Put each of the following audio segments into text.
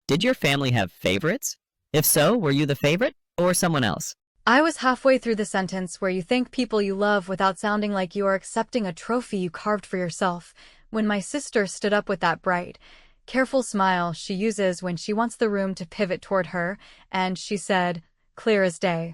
Did your family have favorites? If so, were you the favorite or someone else? I was halfway through the sentence where you thank people you love without sounding like you are accepting a trophy you carved for yourself, when my sister stood up with that bright, careful smile she uses when she wants the room to pivot toward her, and she said, clear as day,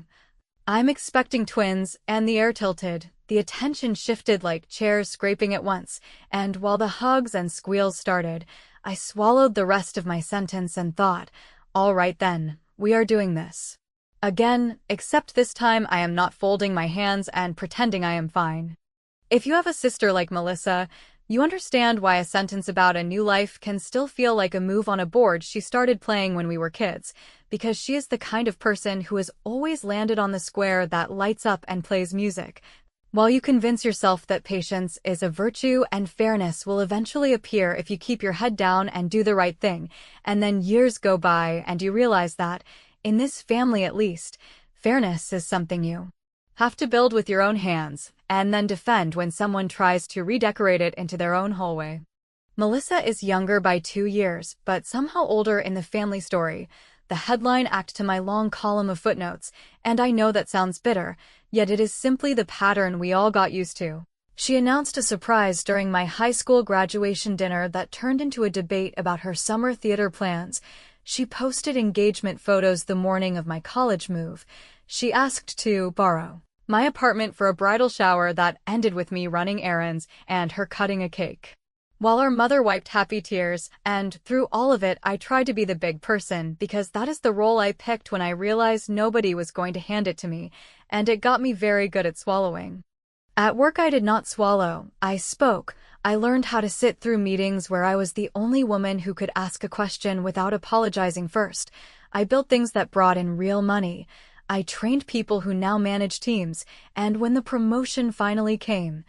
"I'm expecting twins," and the air tilted. The attention shifted like chairs scraping at once, and while the hugs and squeals started, I swallowed the rest of my sentence and thought, all right then, we are doing this. Again, except this time I am not folding my hands and pretending I am fine. If you have a sister like Melissa, you understand why a sentence about a new life can still feel like a move on a board she started playing when we were kids, because she is the kind of person who has always landed on the square that lights up and plays music. While you convince yourself that patience is a virtue and fairness will eventually appear if you keep your head down and do the right thing, and then years go by and you realize that, in this family at least, fairness is something you have to build with your own hands, and then defend when someone tries to redecorate it into their own hallway. Melissa is younger by 2 years, but somehow older in the family story. The headline act to my long column of footnotes, and I know that sounds bitter, yet it is simply the pattern we all got used to. She announced a surprise during my high school graduation dinner that turned into a debate about her summer theater plans. She posted engagement photos the morning of my college move. She asked to borrow my apartment for a bridal shower that ended with me running errands and her cutting a cake, while our mother wiped happy tears, and through all of it I tried to be the big person because that is the role I picked when I realized nobody was going to hand it to me, and it got me very good at swallowing. At work I did not swallow, I spoke. I learned how to sit through meetings where I was the only woman who could ask a question without apologizing first. I built things that brought in real money. I trained people who now manage teams, and when the promotion finally came,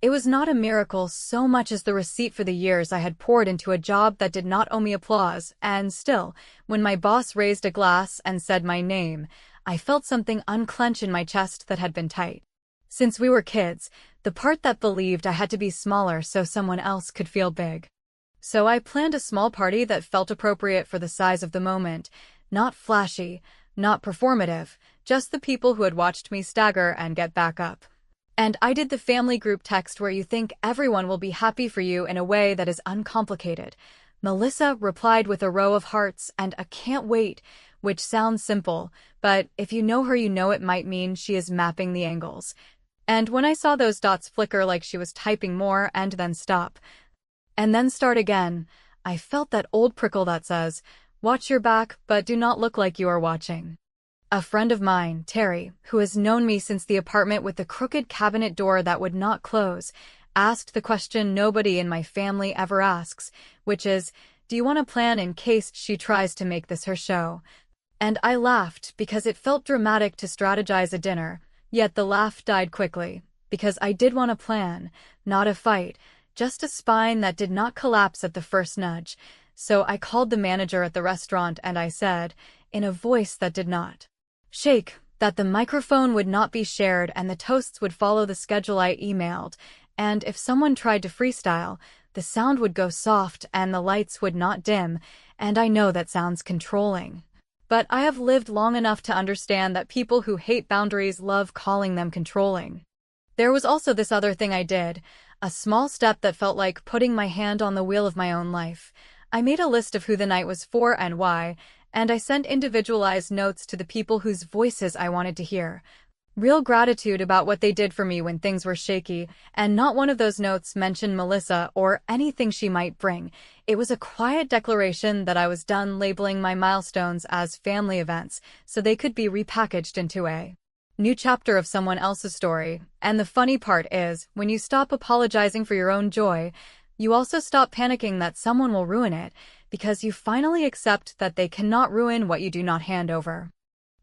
it was not a miracle so much as the receipt for the years I had poured into a job that did not owe me applause, and still, when my boss raised a glass and said my name, I felt something unclench in my chest that had been tight. Since we were kids, the part that believed I had to be smaller so someone else could feel big. So I planned a small party that felt appropriate for the size of the moment, not flashy, not performative, just the people who had watched me stagger and get back up. And I did the family group text where you think everyone will be happy for you in a way that is uncomplicated. Melissa replied with a row of hearts and a can't wait, which sounds simple, but if you know her you know it might mean she is mapping the angles. And when I saw those dots flicker like she was typing more and then stop, and then start again, I felt that old prickle that says, watch your back, but do not look like you are watching. A friend of mine, Terry, who has known me since the apartment with the crooked cabinet door that would not close, asked the question nobody in my family ever asks, which is, do you want a plan in case she tries to make this her show? And I laughed because it felt dramatic to strategize a dinner, yet the laugh died quickly, because I did want a plan, not a fight, just a spine that did not collapse at the first nudge. So I called the manager at the restaurant and I said, in a voice that did not shake, that the microphone would not be shared and the toasts would follow the schedule I emailed, and if someone tried to freestyle, the sound would go soft and the lights would not dim, and I know that sounds controlling. But I have lived long enough to understand that people who hate boundaries love calling them controlling. There was also this other thing I did, a small step that felt like putting my hand on the wheel of my own life. I made a list of who the night was for and why, and I sent individualized notes to the people whose voices I wanted to hear. Real gratitude about what they did for me when things were shaky, and not one of those notes mentioned Melissa or anything she might bring. It was a quiet declaration that I was done labeling my milestones as family events so they could be repackaged into a new chapter of someone else's story. And the funny part is, when you stop apologizing for your own joy, you also stop panicking that someone will ruin it, because you finally accept that they cannot ruin what you do not hand over.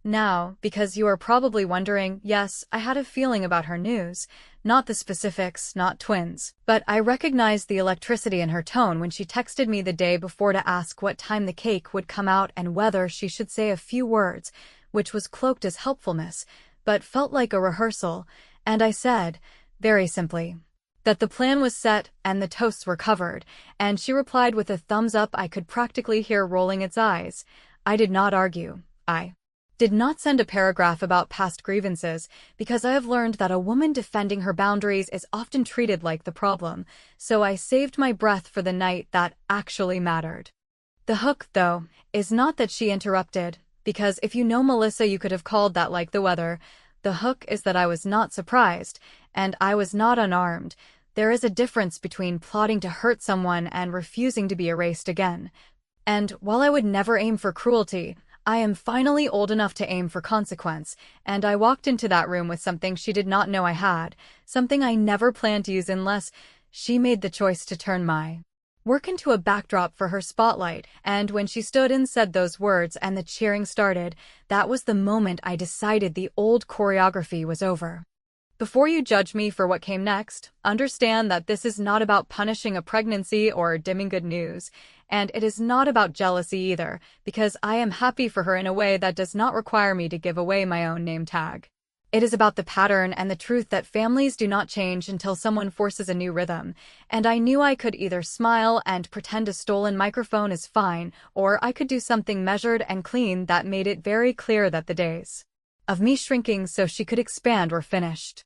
Now, because you are probably wondering, yes, I had a feeling about her news, not the specifics, not twins, but I recognized the electricity in her tone when she texted me the day before to ask what time the cake would come out and whether she should say a few words, which was cloaked as helpfulness, but felt like a rehearsal, and I said, very simply, that the plan was set and the toasts were covered, and she replied with a thumbs up I could practically hear rolling its eyes. I did not argue. I did not send a paragraph about past grievances, because I have learned that a woman defending her boundaries is often treated like the problem, so I saved my breath for the night that actually mattered. The hook, though, is not that she interrupted, because if you know Melissa you could have called that like the weather. The hook is that I was not surprised, and I was not unarmed. There is a difference between plotting to hurt someone and refusing to be erased again. And while I would never aim for cruelty, I am finally old enough to aim for consequence, and I walked into that room with something she did not know I had, something I never planned to use unless she made the choice to turn my work into a backdrop for her spotlight, and when she stood and said those words and the cheering started, that was the moment I decided the old choreography was over. Before you judge me for what came next, understand that this is not about punishing a pregnancy or dimming good news, and it is not about jealousy either, because I am happy for her in a way that does not require me to give away my own name tag. It is about the pattern and the truth that families do not change until someone forces a new rhythm, and I knew I could either smile and pretend a stolen microphone is fine, or I could do something measured and clean that made it very clear that the days of me shrinking so she could expand were finished.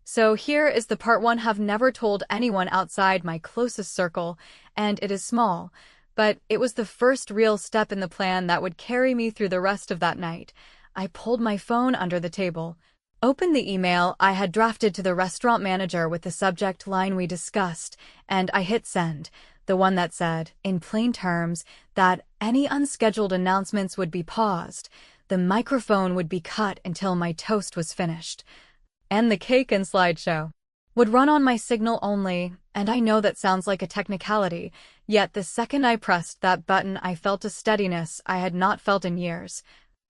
So here is the part one have never told anyone outside my closest circle, and it is small, but it was the first real step in the plan that would carry me through the rest of that night. I pulled my phone under the table, opened the email I had drafted to the restaurant manager with the subject line we discussed, and I hit send, the one that said, in plain terms, that any unscheduled announcements would be paused, the microphone would be cut until my toast was finished, and the cake and slideshow would run on my signal only. And I know that sounds like a technicality, yet the second I pressed that button I felt a steadiness I had not felt in years.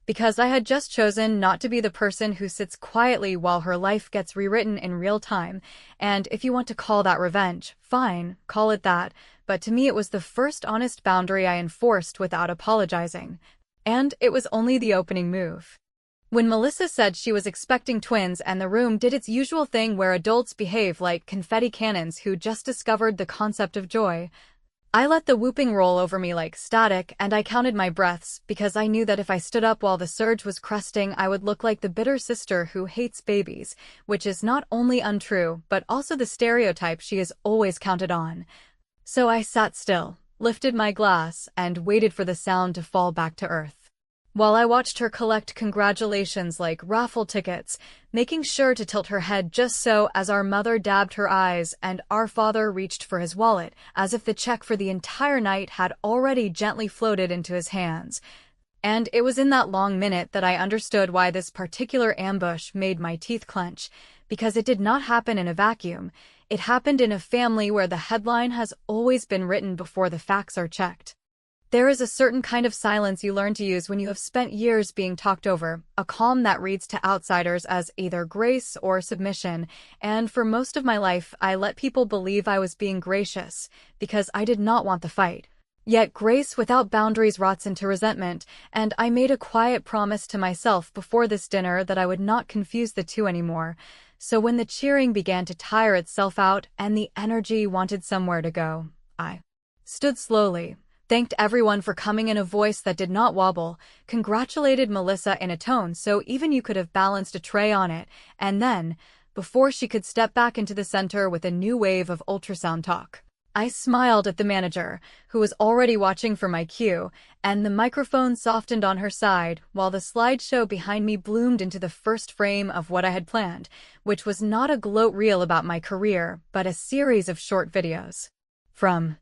Because I had just chosen not to be the person who sits quietly while her life gets rewritten in real time, and if you want to call that revenge, fine, call it that, but to me it was the first honest boundary I enforced without apologizing. And it was only the opening move. When Melissa said she was expecting twins and the room did its usual thing where adults behave like confetti cannons who just discovered the concept of joy, I let the whooping roll over me like static, and I counted my breaths, because I knew that if I stood up while the surge was cresting I would look like the bitter sister who hates babies, which is not only untrue, but also the stereotype she is always counted on. So I sat still, lifted my glass, and waited for the sound to fall back to earth, while I watched her collect congratulations like raffle tickets, making sure to tilt her head just so as our mother dabbed her eyes and our father reached for his wallet, as if the check for the entire night had already gently floated into his hands. And it was in that long minute that I understood why this particular ambush made my teeth clench, because it did not happen in a vacuum. It happened in a family where the headline has always been written before the facts are checked. There is a certain kind of silence you learn to use when you have spent years being talked over, a calm that reads to outsiders as either grace or submission, and for most of my life I let people believe I was being gracious, because I did not want the fight. Yet grace without boundaries rots into resentment, and I made a quiet promise to myself before this dinner that I would not confuse the two anymore. So when the cheering began to tire itself out and the energy wanted somewhere to go, I stood slowly, thanked everyone for coming in a voice that did not wobble, congratulated Melissa in a tone so even you could have balanced a tray on it, and then, before she could step back into the center with a new wave of ultrasound talk, I smiled at the manager, who was already watching for my cue, and the microphone softened on her side while the slideshow behind me bloomed into the first frame of what I had planned, which was not a gloat reel about my career, but a series of short videos. From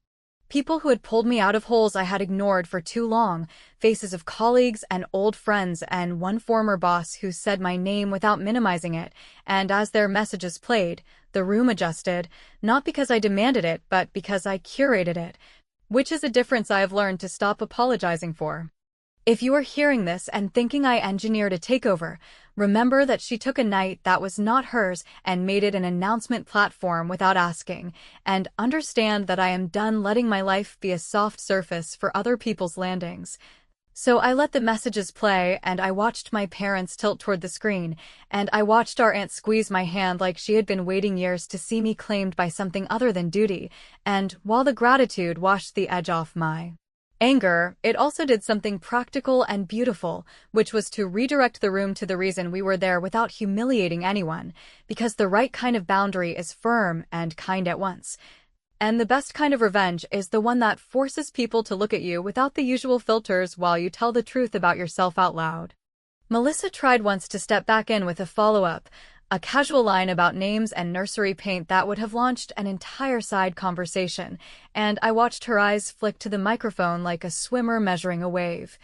people who had pulled me out of holes I had ignored for too long, faces of colleagues and old friends, and one former boss who said my name without minimizing it, and as their messages played, the room adjusted, not because I demanded it, but because I curated it, which is a difference I have learned to stop apologizing for. If you are hearing this and thinking I engineered a takeover, remember that she took a night that was not hers and made it an announcement platform without asking, and understand that I am done letting my life be a soft surface for other people's landings. So I let the messages play, and I watched my parents tilt toward the screen, and I watched our aunt squeeze my hand like she had been waiting years to see me claimed by something other than duty, and while the gratitude washed the edge off my anger, it also did something practical and beautiful, which was to redirect the room to the reason we were there without humiliating anyone, because the right kind of boundary is firm and kind at once. And the best kind of revenge is the one that forces people to look at you without the usual filters while you tell the truth about yourself out loud. Melissa tried once to step back in with a follow-up, a casual line about names and nursery paint that would have launched an entire side conversation, and I watched her eyes flick to the microphone like a swimmer measuring a wave.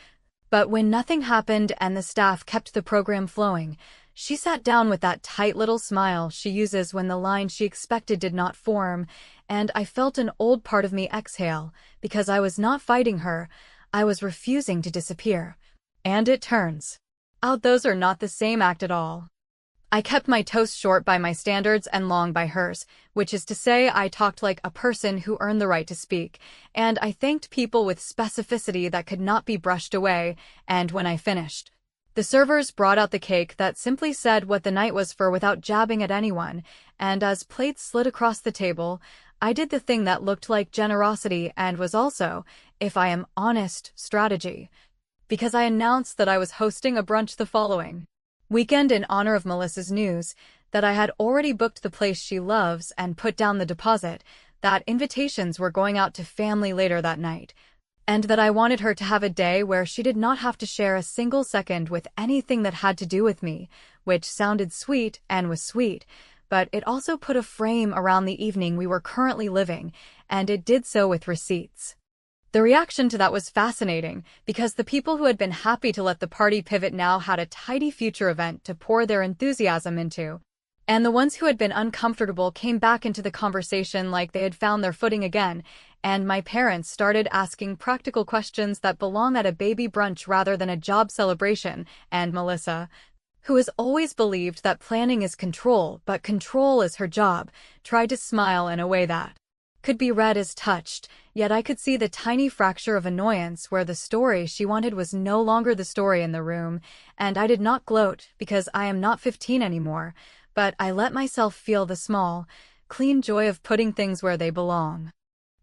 But when nothing happened and the staff kept the program flowing, she sat down with that tight little smile she uses when the line she expected did not form, and I felt an old part of me exhale, because I was not fighting her, I was refusing to disappear. And it turns out those are not the same act at all. I kept my toast short by my standards and long by hers, which is to say I talked like a person who earned the right to speak, and I thanked people with specificity that could not be brushed away, and when I finished, the servers brought out the cake that simply said what the night was for without jabbing at anyone, and as plates slid across the table, I did the thing that looked like generosity and was also, if I am honest, strategy, because I announced that I was hosting a brunch the following weekend in honor of Melissa's news, that I had already booked the place she loves and put down the deposit, that invitations were going out to family later that night, and that I wanted her to have a day where she did not have to share a single second with anything that had to do with me, which sounded sweet and was sweet, but it also put a frame around the evening we were currently living, and it did so with receipts. The reaction to that was fascinating, because the people who had been happy to let the party pivot now had a tidy future event to pour their enthusiasm into, and the ones who had been uncomfortable came back into the conversation like they had found their footing again, and my parents started asking practical questions that belong at a baby brunch rather than a job celebration, and Melissa, who has always believed that planning is control, but control is her job, tried to smile in a way that could be read as touched, yet I could see the tiny fracture of annoyance where the story she wanted was no longer the story in the room, and I did not gloat because I am not 15 anymore, but I let myself feel the small, clean joy of putting things where they belong.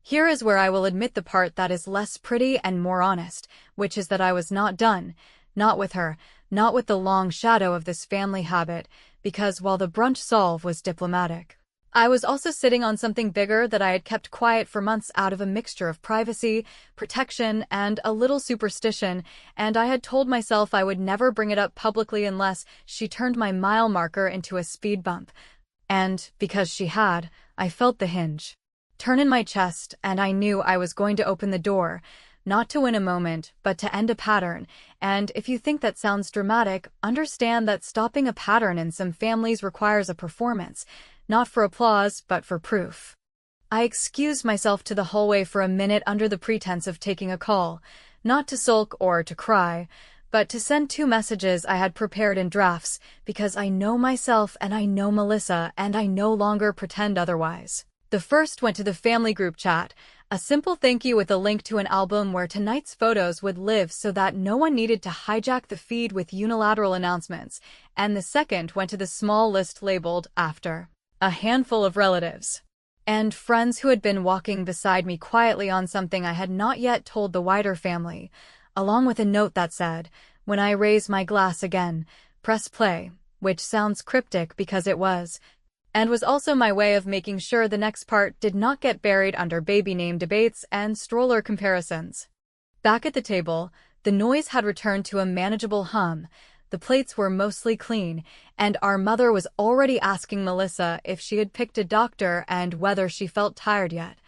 Here is where I will admit the part that is less pretty and more honest, which is that I was not done, not with her, not with the long shadow of this family habit, because while the brunch solve was diplomatic, I was also sitting on something bigger that I had kept quiet for months out of a mixture of privacy, protection, and a little superstition, and I had told myself I would never bring it up publicly unless she turned my mile marker into a speed bump. And, because she had, I felt the hinge turn in my chest, and I knew I was going to open the door, not to win a moment, but to end a pattern, and if you think that sounds dramatic, understand that stopping a pattern in some families requires a performance, not for applause, but for proof. I excused myself to the hallway for a minute under the pretense of taking a call, not to sulk or to cry, but to send 2 messages I had prepared in drafts, because I know myself and I know Melissa and I no longer pretend otherwise. The first went to the family group chat, a simple thank you with a link to an album where tonight's photos would live so that no one needed to hijack the feed with unilateral announcements, and the second went to the small list labeled After. A handful of relatives and friends who had been walking beside me quietly on something I had not yet told the wider family, along with a note that said, "When I raise my glass again, press play," which sounds cryptic because it was, and was also my way of making sure the next part did not get buried under baby name debates and stroller comparisons. Back at the table, the noise had returned to a manageable hum. The plates were mostly clean, and our mother was already asking Melissa if she had picked a doctor and whether she felt tired yet.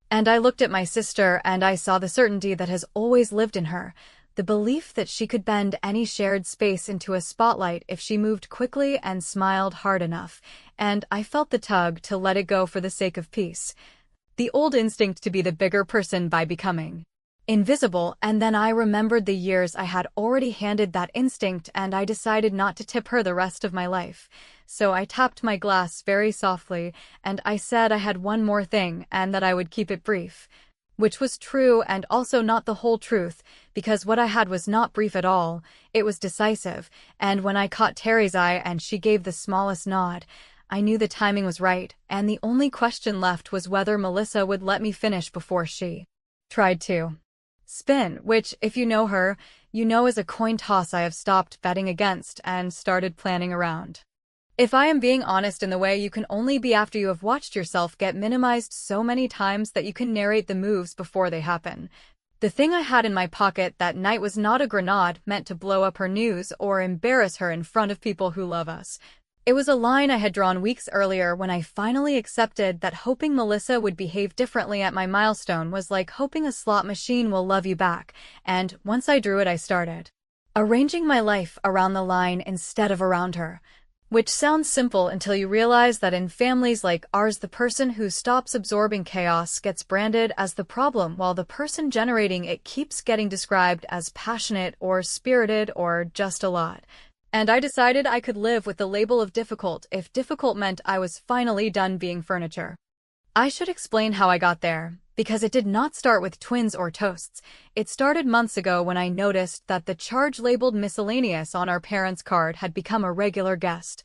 And I looked at my sister and I saw the certainty that has always lived in her, the belief that she could bend any shared space into a spotlight if she moved quickly and smiled hard enough, and I felt the tug to let it go for the sake of peace. The old instinct to be the bigger person by becoming invisible, and then I remembered the years I had already handed that instinct and I decided not to tip her the rest of my life. So I tapped my glass very softly and I said I had one more thing and that I would keep it brief. which was true and also not the whole truth, because what I had was not brief at all, it was decisive, and when I caught Terry's eye and she gave the smallest nod, I knew the timing was right, and the only question left was whether Melissa would let me finish before she tried to spin, which, if you know her, you know is a coin toss I have stopped betting against and started planning around. If I am being honest in the way you can only be after you have watched yourself get minimized so many times that you can narrate the moves before they happen. The thing I had in my pocket that night was not a grenade meant to blow up her news or embarrass her in front of people who love us. It was a line I had drawn weeks earlier when I finally accepted that hoping Melissa would behave differently at my milestone was like hoping a slot machine will love you back, and once I drew it I started arranging my life around the line instead of around her. Which sounds simple until you realize that in families like ours the person who stops absorbing chaos gets branded as the problem while the person generating it keeps getting described as passionate or spirited or just a lot. And I decided I could live with the label of difficult if difficult meant I was finally done being furniture. I should explain how I got there, because it did not start with twins or toasts. It started months ago when I noticed that the charge labeled miscellaneous on our parents' card had become a regular guest.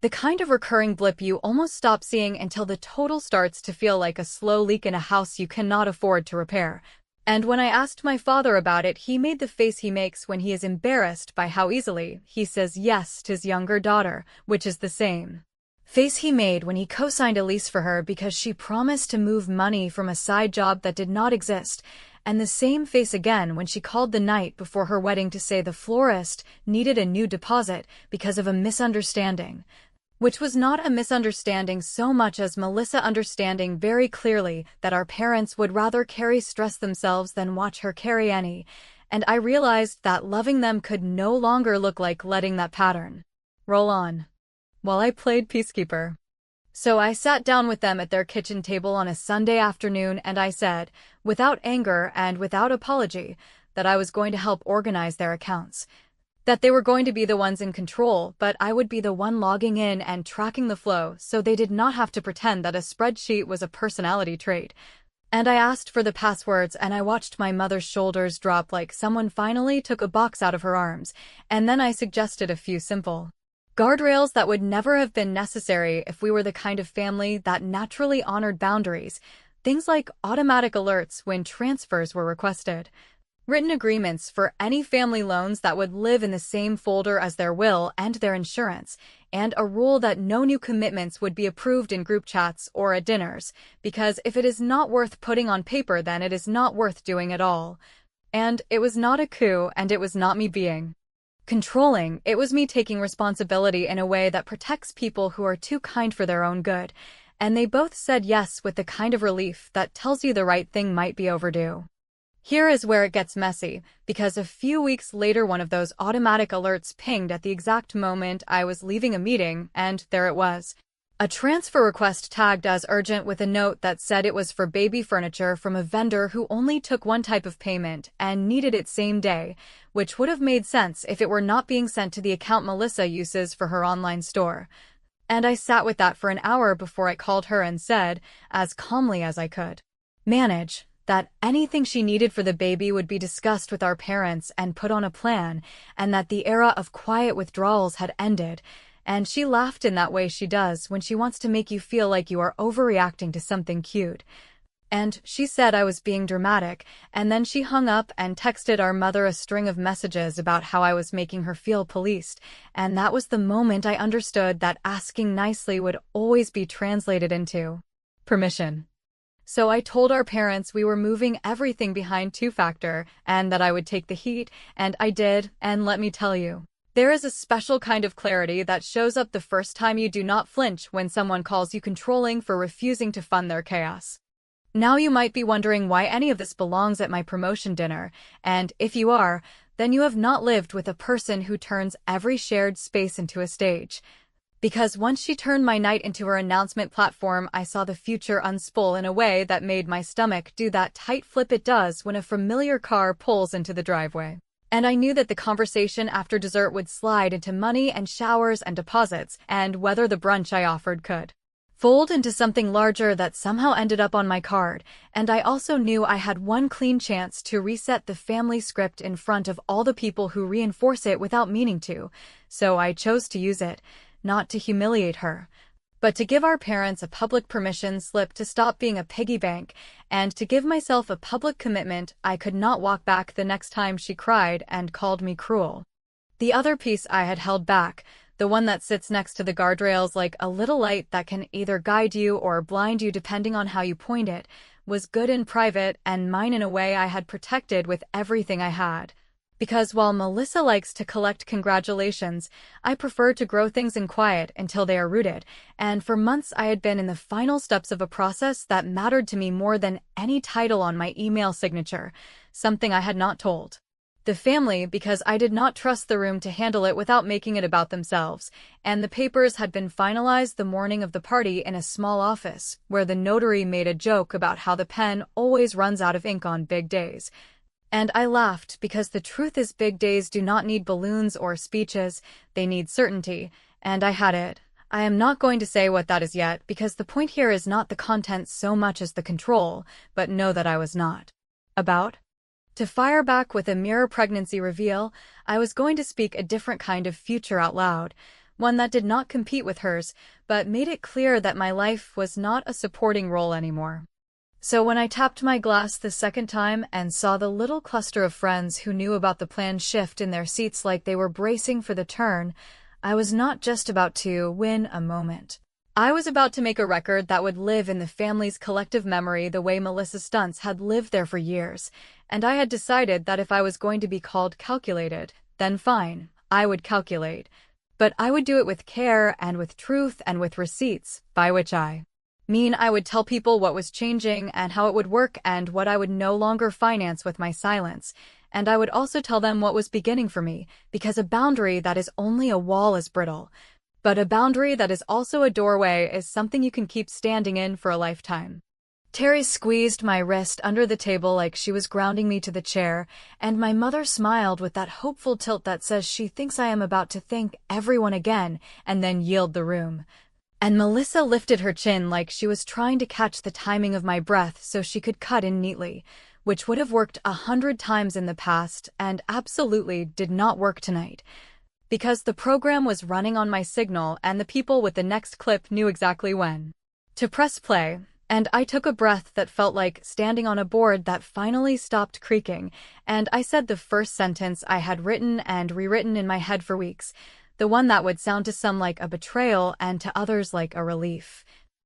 The kind of recurring blip you almost stop seeing until the total starts to feel like a slow leak in a house you cannot afford to repair. And when I asked my father about it, he made the face he makes when he is embarrassed by how easily he says yes to his younger daughter, which is the same face he made when he co-signed a lease for her because she promised to move money from a side job that did not exist, and the same face again when she called the night before her wedding to say the florist needed a new deposit because of a misunderstanding. Which was not a misunderstanding so much as Melissa understanding very clearly that our parents would rather carry stress themselves than watch her carry any, and I realized that loving them could no longer look like letting that pattern roll on while I played peacekeeper. So I sat down with them at their kitchen table on a Sunday afternoon and I said, without anger and without apology, that I was going to help organize their accounts. That they were going to be the ones in control, but I would be the one logging in and tracking the flow so they did not have to pretend that a spreadsheet was a personality trait. And I asked for the passwords and I watched my mother's shoulders drop like someone finally took a box out of her arms, and then I suggested a few simple guardrails that would never have been necessary if we were the kind of family that naturally honored boundaries, things like automatic alerts when transfers were requested, written agreements for any family loans that would live in the same folder as their will and their insurance, and a rule that no new commitments would be approved in group chats or at dinners, because if it is not worth putting on paper then it is not worth doing at all. And it was not a coup and it was not me being controlling, it was me taking responsibility in a way that protects people who are too kind for their own good, and they both said yes with the kind of relief that tells you the right thing might be overdue. Here is where it gets messy, because a few weeks later one of those automatic alerts pinged at the exact moment I was leaving a meeting, and there it was. A transfer request tagged as urgent with a note that said it was for baby furniture from a vendor who only took one type of payment and needed it same day, which would have made sense if it were not being sent to the account Melissa uses for her online store. And I sat with that for an hour before I called her and said, as calmly as I could manage, that anything she needed for the baby would be discussed with our parents and put on a plan, and that the era of quiet withdrawals had ended. And she laughed in that way she does when she wants to make you feel like you are overreacting to something cute. And she said I was being dramatic, and then she hung up and texted our mother a string of messages about how I was making her feel policed, and that was the moment I understood that asking nicely would always be translated into permission. So I told our parents we were moving everything behind two-factor, and that I would take the heat, and I did, and let me tell you, there is a special kind of clarity that shows up the first time you do not flinch when someone calls you controlling for refusing to fund their chaos. Now you might be wondering why any of this belongs at my promotion dinner, and if you are, then you have not lived with a person who turns every shared space into a stage. Because once she turned my night into her announcement platform, I saw the future unspool in a way that made my stomach do that tight flip it does when a familiar car pulls into the driveway. And I knew that the conversation after dessert would slide into money and showers and deposits, and whether the brunch I offered could fold into something larger that somehow ended up on my card, and I also knew I had one clean chance to reset the family script in front of all the people who reinforce it without meaning to, so I chose to use it, not to humiliate her, but to give our parents a public permission slip to stop being a piggy bank, and to give myself a public commitment I could not walk back the next time she cried and called me cruel. The other piece I had held back, the one that sits next to the guardrails like a little light that can either guide you or blind you depending on how you point it, was good in private and mine in a way I had protected with everything I had. Because while Melissa likes to collect congratulations, I prefer to grow things in quiet until they are rooted, and for months I had been in the final steps of a process that mattered to me more than any title on my email signature, something I had not told the family because I did not trust the room to handle it without making it about themselves, and the papers had been finalized the morning of the party in a small office, where the notary made a joke about how the pen always runs out of ink on big days. And I laughed because the truth is big days do not need balloons or speeches, they need certainty, and I had it. I am not going to say what that is yet because the point here is not the content so much as the control, but know that I was not about to fire back with a mirror pregnancy reveal. I was going to speak a different kind of future out loud, one that did not compete with hers, but made it clear that my life was not a supporting role anymore. So when I tapped my glass the second time and saw the little cluster of friends who knew about the plan shift in their seats like they were bracing for the turn, I was not just about to win a moment. I was about to make a record that would live in the family's collective memory the way Melissa's stunts had lived there for years, and I had decided that if I was going to be called calculated, then fine, I would calculate. But I would do it with care and with truth and with receipts, by which I mean I would tell people what was changing and how it would work and what I would no longer finance with my silence, and I would also tell them what was beginning for me, because a boundary that is only a wall is brittle. But a boundary that is also a doorway is something you can keep standing in for a lifetime. Terry squeezed my wrist under the table like she was grounding me to the chair, and my mother smiled with that hopeful tilt that says she thinks I am about to thank everyone again and then yield the room. And Melissa lifted her chin like she was trying to catch the timing of my breath so she could cut in neatly, which would have worked 100 times in the past and absolutely did not work tonight. Because the program was running on my signal and the people with the next clip knew exactly when to press play, and I took a breath that felt like standing on a board that finally stopped creaking, and I said the first sentence I had written and rewritten in my head for weeks, the one that would sound to some like a betrayal and to others like a relief.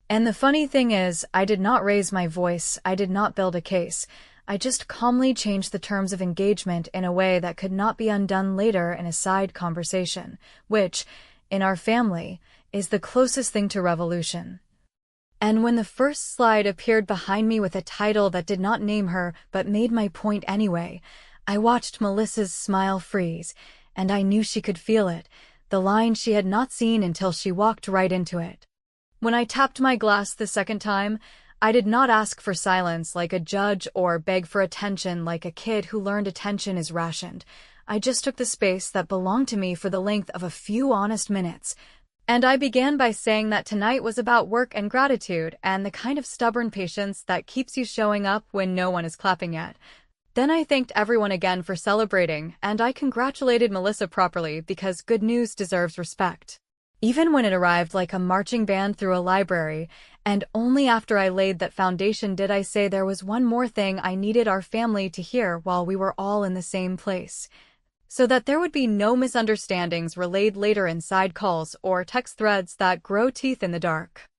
And the funny thing is, I did not raise my voice, I did not build a case. I just calmly changed the terms of engagement in a way that could not be undone later in a side conversation, which, in our family, is the closest thing to revolution. And when the first slide appeared behind me with a title that did not name her but made my point anyway, I watched Melissa's smile freeze, and I knew she could feel it, the line she had not seen until she walked right into it. When I tapped my glass the second time, I did not ask for silence like a judge or beg for attention like a kid who learned attention is rationed. I just took the space that belonged to me for the length of a few honest minutes. And I began by saying that tonight was about work and gratitude and the kind of stubborn patience that keeps you showing up when no one is clapping yet. Then I thanked everyone again for celebrating, and I congratulated Melissa properly because good news deserves respect. Even when it arrived like a marching band through a library, and only after I laid that foundation did I say there was one more thing I needed our family to hear while we were all in the same place, so that there would be no misunderstandings relayed later in side calls or text threads that grow teeth in the dark.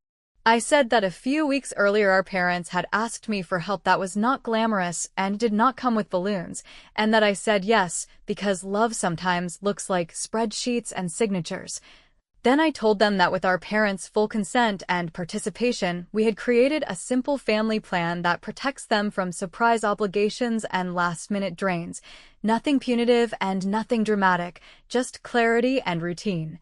I said that a few weeks earlier our parents had asked me for help that was not glamorous and did not come with balloons, and that I said yes because love sometimes looks like spreadsheets and signatures. Then I told them that with our parents' full consent and participation, we had created a simple family plan that protects them from surprise obligations and last-minute drains. Nothing punitive and nothing dramatic, just clarity and routine.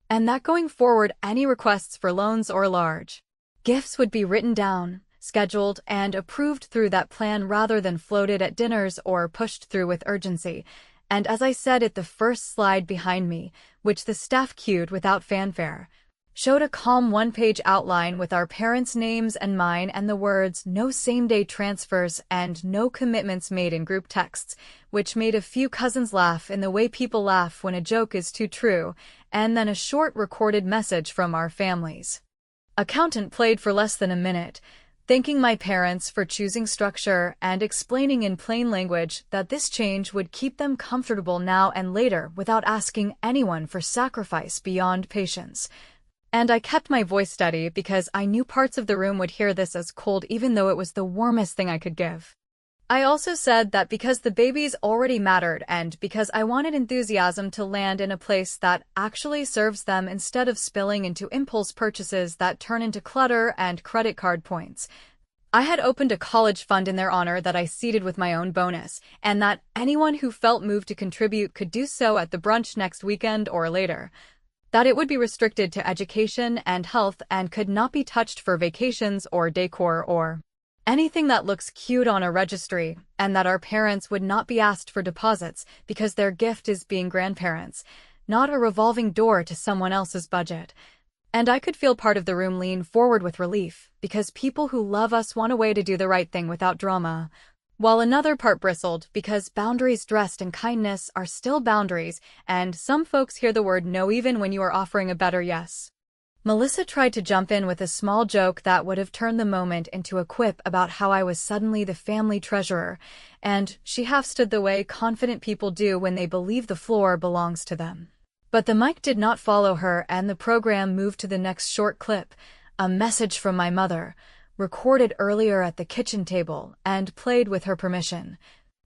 And that going forward, any requests for loans or large gifts would be written down, scheduled, and approved through that plan rather than floated at dinners or pushed through with urgency. And as I said at the first slide behind me, which the staff cued without fanfare, showed a calm one-page outline with our parents' names and mine and the words "no same-day transfers" and "no commitments made" in group texts, which made a few cousins laugh in the way people laugh when a joke is too true, and then a short recorded message from our families. Accountant played for less than a minute, thanking my parents for choosing structure and explaining in plain language that this change would keep them comfortable now and later without asking anyone for sacrifice beyond patience. And I kept my voice steady because I knew parts of the room would hear this as cold even though it was the warmest thing I could give. I also said that because the babies already mattered and because I wanted enthusiasm to land in a place that actually serves them instead of spilling into impulse purchases that turn into clutter and credit card points. I had opened a college fund in their honor that I seeded with my own bonus, and that anyone who felt moved to contribute could do so at the brunch next weekend or later. That it would be restricted to education and health and could not be touched for vacations or decor or anything that looks cute on a registry, and that our parents would not be asked for deposits because their gift is being grandparents, not a revolving door to someone else's budget. And I could feel part of the room lean forward with relief, because people who love us want a way to do the right thing without drama. While another part bristled because boundaries dressed in kindness are still boundaries, and some folks hear the word no even when you are offering a better yes. Melissa tried to jump in with a small joke that would have turned the moment into a quip about how I was suddenly the family treasurer, and she half stood the way confident people do when they believe the floor belongs to them. But the mic did not follow her and the program moved to the next short clip, a message from my mother, recorded earlier at the kitchen table and played with her permission,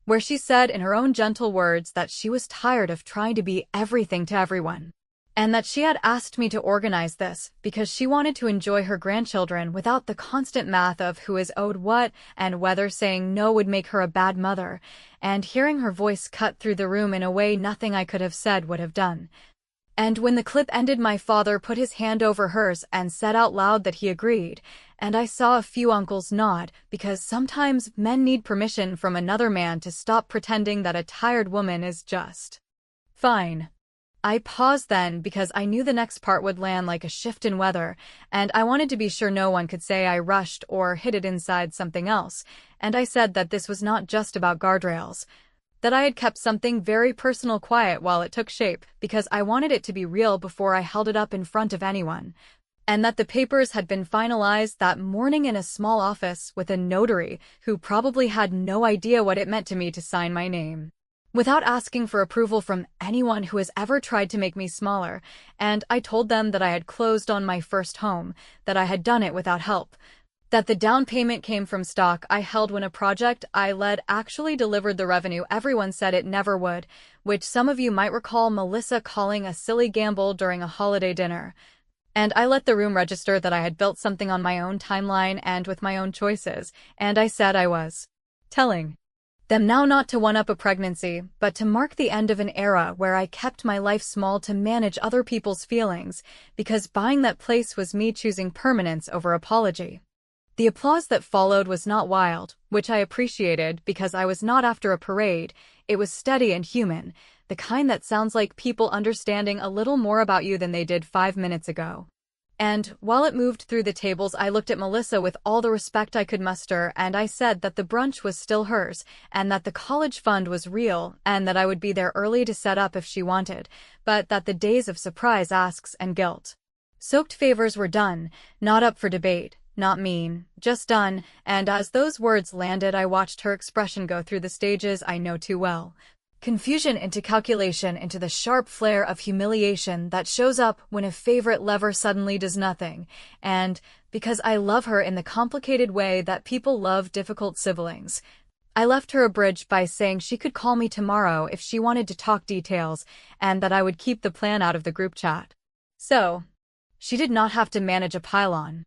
where she said in her own gentle words that she was tired of trying to be everything to everyone. And that she had asked me to organize this because she wanted to enjoy her grandchildren without the constant math of who is owed what and whether saying no would make her a bad mother, and hearing her voice cut through the room in a way nothing I could have said would have done. And when the clip ended, my father put his hand over hers and said out loud that he agreed, and I saw a few uncles nod, because sometimes men need permission from another man to stop pretending that a tired woman is just fine. I paused then because I knew the next part would land like a shift in weather, and I wanted to be sure no one could say I rushed or hid it inside something else, and I said that this was not just about guardrails, that I had kept something very personal quiet while it took shape because I wanted it to be real before I held it up in front of anyone, and that the papers had been finalized that morning in a small office with a notary who probably had no idea what it meant to me to sign my name without asking for approval from anyone who has ever tried to make me smaller, and I told them that I had closed on my first home, that I had done it without help, that the down payment came from stock I held when a project I led actually delivered the revenue everyone said it never would, which some of you might recall Melissa calling a silly gamble during a holiday dinner. And I let the room register that I had built something on my own timeline and with my own choices, and I said I was telling them now not to one-up a pregnancy, but to mark the end of an era where I kept my life small to manage other people's feelings, because buying that place was me choosing permanence over apology. The applause that followed was not wild, which I appreciated because I was not after a parade. It was steady and human, the kind that sounds like people understanding a little more about you than they did 5 minutes ago. And while it moved through the tables, I looked at Melissa with all the respect I could muster, and I said that the brunch was still hers, and that the college fund was real, and that I would be there early to set up if she wanted, but that the days of surprise asks and guilt-soaked favors were done, not up for debate, not mean, just done, and as those words landed I watched her expression go through the stages I know too well. Confusion into calculation into the sharp flare of humiliation that shows up when a favorite lever suddenly does nothing, and, because I love her in the complicated way that people love difficult siblings, I left her a bridge by saying she could call me tomorrow if she wanted to talk details, and that I would keep the plan out of the group chat. So, she did not have to manage a pylon.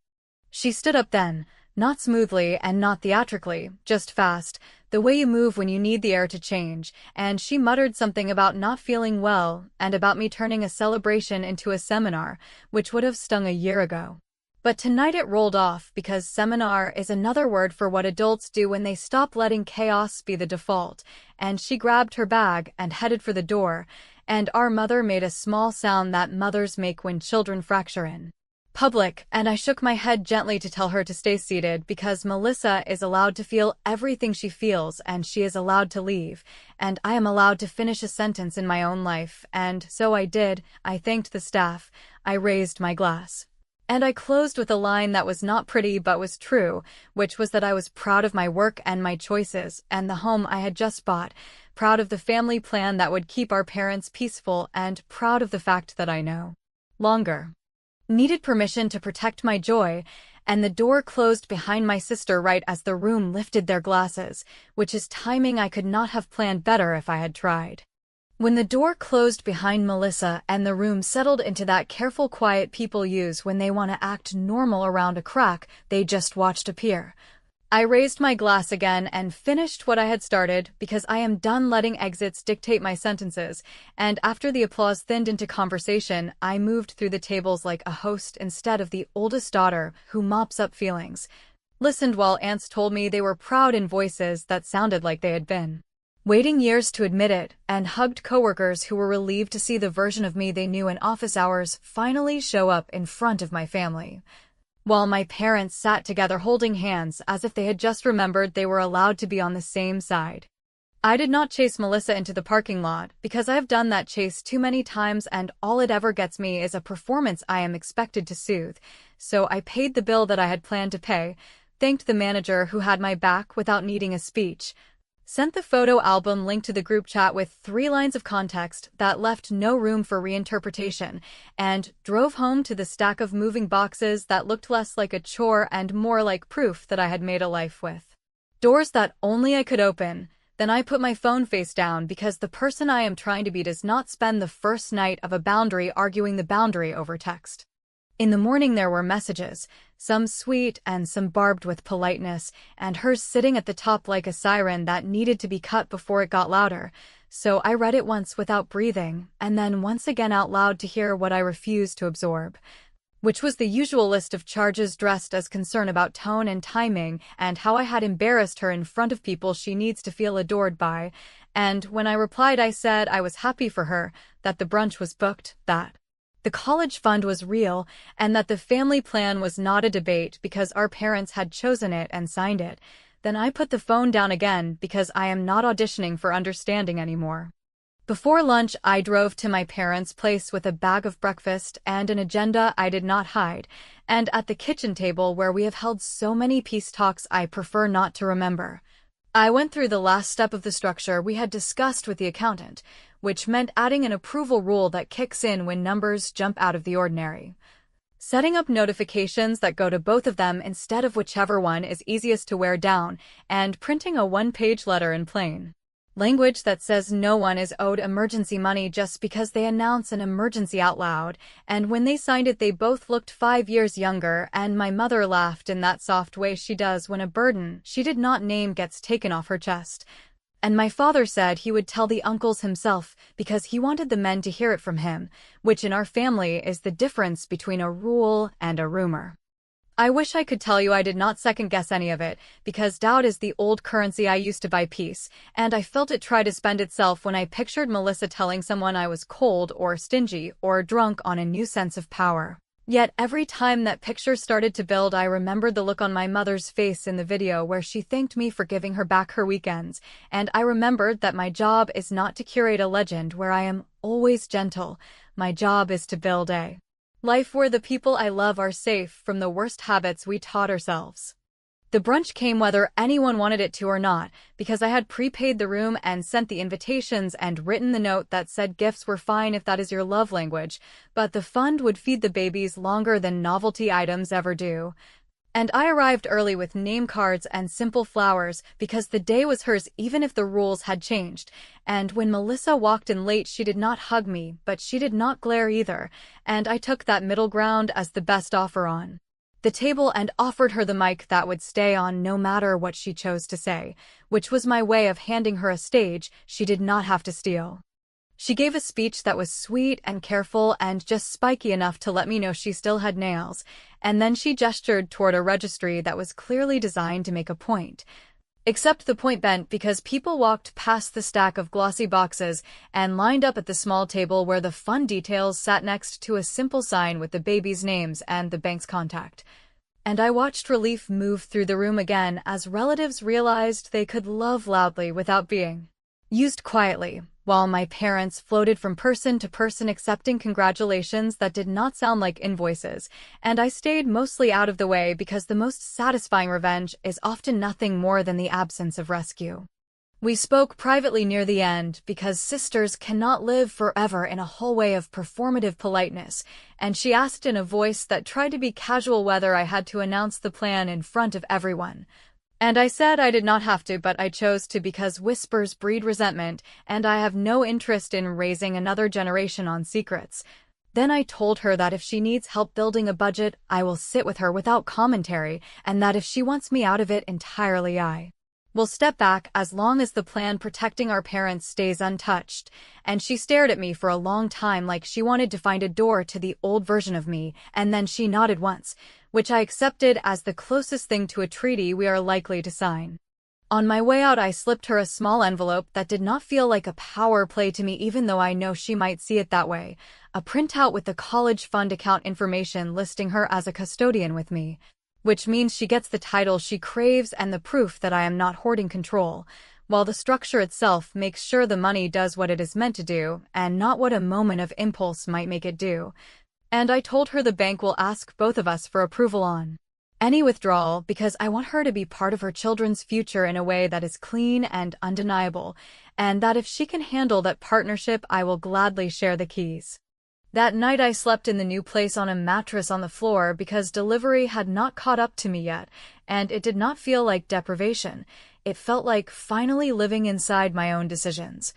She stood up then, not smoothly and not theatrically, just fast, the way you move when you need the air to change, and she muttered something about not feeling well and about me turning a celebration into a seminar, which would have stung a year ago. But tonight it rolled off because seminar is another word for what adults do when they stop letting chaos be the default, and she grabbed her bag and headed for the door, and our mother made a small sound that mothers make when children fracture in public, and I shook my head gently to tell her to stay seated because Melissa is allowed to feel everything she feels and she is allowed to leave, and I am allowed to finish a sentence in my own life, and so I did. I thanked the staff. I raised my glass. And I closed with a line that was not pretty but was true, which was that I was proud of my work and my choices, and the home I had just bought, proud of the family plan that would keep our parents peaceful, and proud of the fact that I no longer needed permission to protect my joy, and the door closed behind my sister right as the room lifted their glasses, which is timing I could not have planned better if I had tried. When the door closed behind Melissa and the room settled into that careful quiet people use when they want to act normal around a crack they just watched appear, I raised my glass again and finished what I had started because I am done letting exits dictate my sentences, and after the applause thinned into conversation, I moved through the tables like a host instead of the oldest daughter who mops up feelings, listened while aunts told me they were proud in voices that sounded like they had been waiting years to admit it, and hugged coworkers who were relieved to see the version of me they knew in office hours finally show up in front of my family, while my parents sat together holding hands as if they had just remembered they were allowed to be on the same side. I did not chase Melissa into the parking lot because I have done that chase too many times and all it ever gets me is a performance I am expected to soothe, so I paid the bill that I had planned to pay, thanked the manager who had my back without needing a speech, sent the photo album link to the group chat with 3 lines of context that left no room for reinterpretation, and drove home to the stack of moving boxes that looked less like a chore and more like proof that I had made a life with doors that only I could open. Then I put my phone face down because the person I am trying to be does not spend the first night of a boundary arguing the boundary over text. In the morning there were messages, some sweet and some barbed with politeness, and hers sitting at the top like a siren that needed to be cut before it got louder, so I read it once without breathing, and then once again out loud to hear what I refused to absorb, which was the usual list of charges dressed as concern about tone and timing and how I had embarrassed her in front of people she needs to feel adored by, and when I replied I said I was happy for her, that the brunch was booked, that the college fund was real, and that the family plan was not a debate because our parents had chosen it and signed it. Then I put the phone down again because I am not auditioning for understanding anymore. Before lunch, I drove to my parents' place with a bag of breakfast and an agenda I did not hide, and at the kitchen table where we have held so many peace talks I prefer not to remember. I went through the last step of the structure we had discussed with the accountant, which meant adding an approval rule that kicks in when numbers jump out of the ordinary, setting up notifications that go to both of them instead of whichever one is easiest to wear down, and printing a 1-page letter in plain language that says no one is owed emergency money just because they announce an emergency out loud, and when they signed it they both looked 5 years younger, and my mother laughed in that soft way she does when a burden she did not name gets taken off her chest. And my father said he would tell the uncles himself because he wanted the men to hear it from him, which in our family is the difference between a rule and a rumor. I wish I could tell you I did not second-guess any of it, because doubt is the old currency I used to buy peace, and I felt it try to spend itself when I pictured Melissa telling someone I was cold or stingy or drunk on a new sense of power. Yet every time that picture started to build I remembered the look on my mother's face in the video where she thanked me for giving her back her weekends, and I remembered that my job is not to curate a legend where I am always gentle. My job is to build a life where the people I love are safe from the worst habits we taught ourselves. The brunch came whether anyone wanted it to or not, because I had prepaid the room and sent the invitations and written the note that said gifts were fine if that is your love language, but the fund would feed the babies longer than novelty items ever do. And I arrived early with name cards and simple flowers because the day was hers even if the rules had changed, and when Melissa walked in late she did not hug me, but she did not glare either, and I took that middle ground as the best offer on the table and offered her the mic that would stay on no matter what she chose to say, which was my way of handing her a stage she did not have to steal. She gave a speech that was sweet and careful and just spiky enough to let me know she still had nails, and then she gestured toward a registry that was clearly designed to make a point. Except the point bent because people walked past the stack of glossy boxes and lined up at the small table where the fun details sat next to a simple sign with the baby's names and the bank's contact. And I watched relief move through the room again as relatives realized they could love loudly without being used quietly, while my parents floated from person to person accepting congratulations that did not sound like invoices, and I stayed mostly out of the way because the most satisfying revenge is often nothing more than the absence of rescue. We spoke privately near the end because sisters cannot live forever in a hallway of performative politeness, and she asked in a voice that tried to be casual whether I had to announce the plan in front of everyone. And I said I did not have to, but I chose to because whispers breed resentment, and I have no interest in raising another generation on secrets. Then I told her that if she needs help building a budget, I will sit with her without commentary, and that if she wants me out of it entirely, I will step back as long as the plan protecting our parents stays untouched. And she stared at me for a long time like she wanted to find a door to the old version of me, and then she nodded once, which I accepted as the closest thing to a treaty we are likely to sign. On my way out, I slipped her a small envelope that did not feel like a power play to me, even though I know she might see it that way. A printout with the college fund account information listing her as a custodian with me, which means she gets the title she craves and the proof that I am not hoarding control, while the structure itself makes sure the money does what it is meant to do and not what a moment of impulse might make it do. And I told her the bank will ask both of us for approval on any withdrawal because I want her to be part of her children's future in a way that is clean and undeniable, and that if she can handle that partnership, I will gladly share the keys. That night I slept in the new place on a mattress on the floor because delivery had not caught up to me yet, and it did not feel like deprivation. It felt like finally living inside my own decisions.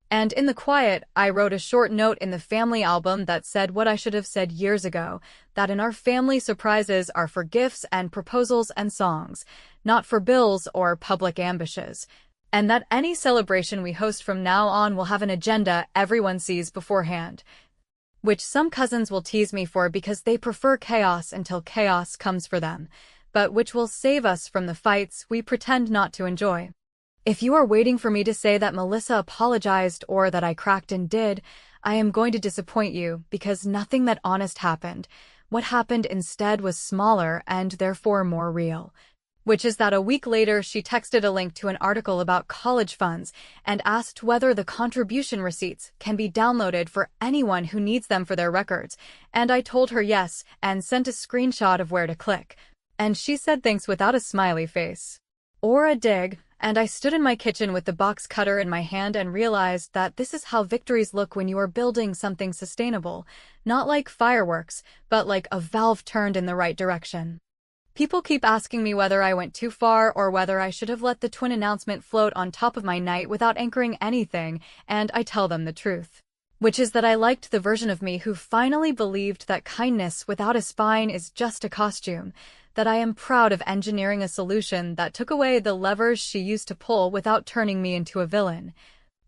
And in the quiet, I wrote a short note in the family album that said what I should have said years ago, that in our family surprises are for gifts and proposals and songs, not for bills or public ambushes, and that any celebration we host from now on will have an agenda everyone sees beforehand, which some cousins will tease me for because they prefer chaos until chaos comes for them, but which will save us from the fights we pretend not to enjoy. If you are waiting for me to say that Melissa apologized or that I cracked and did, I am going to disappoint you because nothing that honest happened. What happened instead was smaller and therefore more real. Which is that a week later she texted a link to an article about college funds and asked whether the contribution receipts can be downloaded for anyone who needs them for their records, and I told her yes and sent a screenshot of where to click. And she said thanks without a smiley face or a dig. And I stood in my kitchen with the box cutter in my hand and realized that this is how victories look when you are building something sustainable, not like fireworks, but like a valve turned in the right direction. People keep asking me whether I went too far or whether I should have let the twin announcement float on top of my night without anchoring anything, and I tell them the truth, which is that I liked the version of me who finally believed that kindness without a spine is just a costume, that I am proud of engineering a solution that took away the levers she used to pull without turning me into a villain,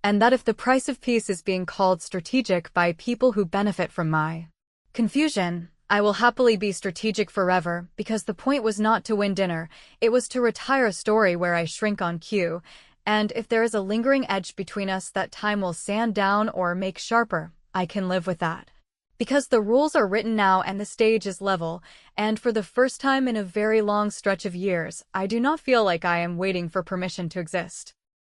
and that if the price of peace is being called strategic by people who benefit from my confusion, I will happily be strategic forever because the point was not to win dinner, it was to retire a story where I shrink on cue, and if there is a lingering edge between us that time will sand down or make sharper, I can live with that. Because the rules are written now and the stage is level, and for the first time in a very long stretch of years, I do not feel like I am waiting for permission to exist.